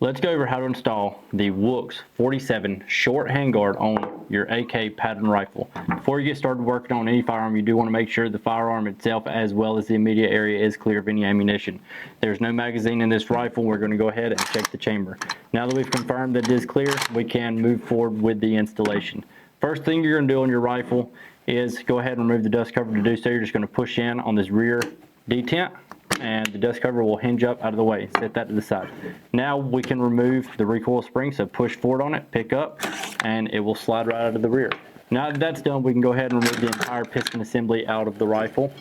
Let's go over how to install the WOOX 47 short handguard on your AK pattern rifle. Before you get started working on any firearm, you do want to make sure the firearm itself as well as the immediate area is clear of any ammunition. There's no magazine in this rifle. We're going to go ahead and check the chamber. Now that we've confirmed that it is clear, we can move forward with the installation. First thing you're going to do on your rifle is go ahead and remove the dust cover. To do so, you're just going to push in on this rear detent, and the dust cover will hinge up out of the way. Set that to the side. Now we can remove the recoil spring, so push forward on it, pick up, and it will slide right out of the rear. Now that that's done, we can go ahead and remove the entire piston assembly out of the rifle.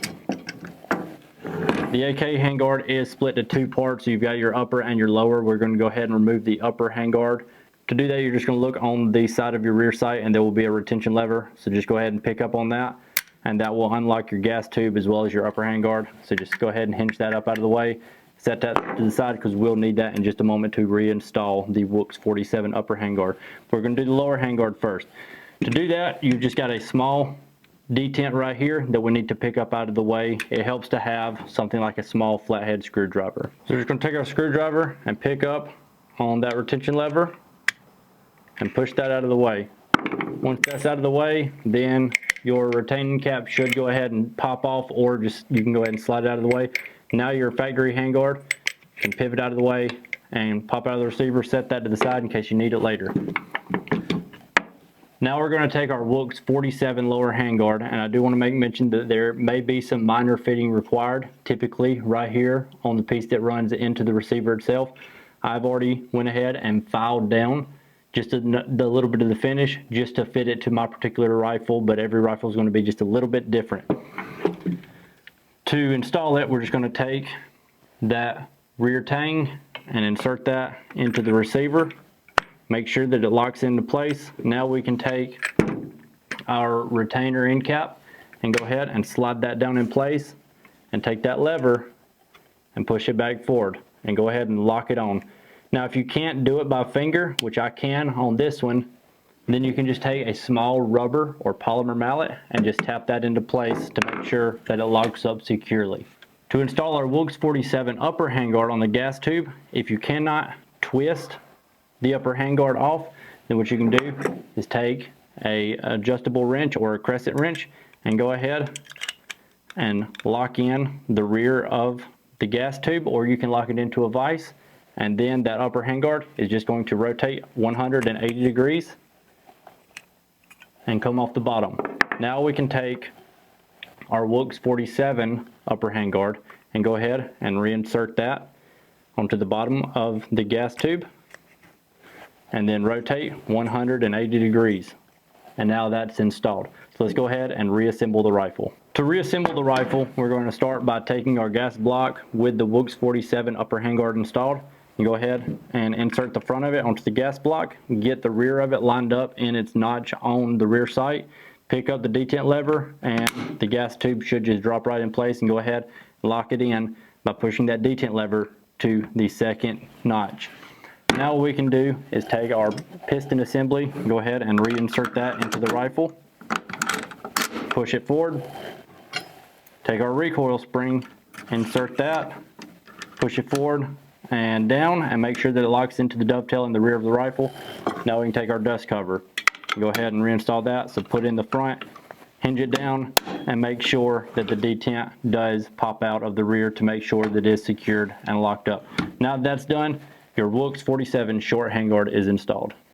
The AK handguard is split to two parts. So you've got your upper and your lower. We're going to go ahead and remove the upper handguard. To do that, you're just going to look on the side of your rear sight, and there will be a retention lever. So just go ahead and pick up on that, and that will unlock your gas tube as well as your upper handguard. So just go ahead and hinge that up out of the way. Set that to the side because we'll need that in just a moment to reinstall the WOOX 47 upper handguard. We're going to do the lower handguard first. To do that, you've just got a small detent right here that we need to pick up out of the way. It helps to have something like a small flathead screwdriver. So we're just going to take our screwdriver and pick up on that retention lever and push that out of the way. Once that's out of the way, then your retaining cap should go ahead and pop off, or just you can go ahead and slide it out of the way. Now your factory handguard can pivot out of the way and pop out of the receiver. Set that to the side in case you need it later. Now we're going to take our WOOX 47 lower handguard, and I do want to make mention that there may be some minor fitting required, typically right here on the piece that runs into the receiver itself. I've already went ahead and filed down just the little bit of the finish just to fit it to my particular rifle, but every rifle is going to be just a little bit different. To install it, we're just going to take that rear tang and insert that into the receiver. Make sure that it locks into place. Now we can take our retainer end cap and go ahead and slide that down in place, and take that lever and push it back forward and go ahead and lock it on. Now if you can't do it by finger, which I can on this one, then you can just take a small rubber or polymer mallet and just tap that into place to make sure that it locks up securely. To install our WOOX 47 upper handguard on the gas tube, if you cannot twist the upper handguard off, then what you can do is take a adjustable wrench or a crescent wrench and go ahead and lock in the rear of the gas tube, or you can lock it into a vise, and then that upper handguard is just going to rotate 180 degrees and come off the bottom. Now we can take our WOOX 47 upper handguard and go ahead and reinsert that onto the bottom of the gas tube, and then rotate 180 degrees. And now that's installed. So let's go ahead and reassemble the rifle. To reassemble the rifle, we're going to start by taking our gas block with the WOOX 47 upper handguard installed. You go ahead and insert the front of it onto the gas block, get the rear of it lined up in its notch on the rear sight, pick up the detent lever, and the gas tube should just drop right in place, and go ahead and lock it in by pushing that detent lever to the second notch. Now what we can do is take our piston assembly, go ahead and reinsert that into the rifle, push it forward, take our recoil spring, insert that, push it forward and down, and make sure that it locks into the dovetail in the rear of the rifle. Now we can take our dust cover, go ahead and reinstall that. So put in the front, hinge it down, and make sure that the detent does pop out of the rear to make sure that it is secured and locked up. Now that that's done, your WOOX 47 short handguard is installed.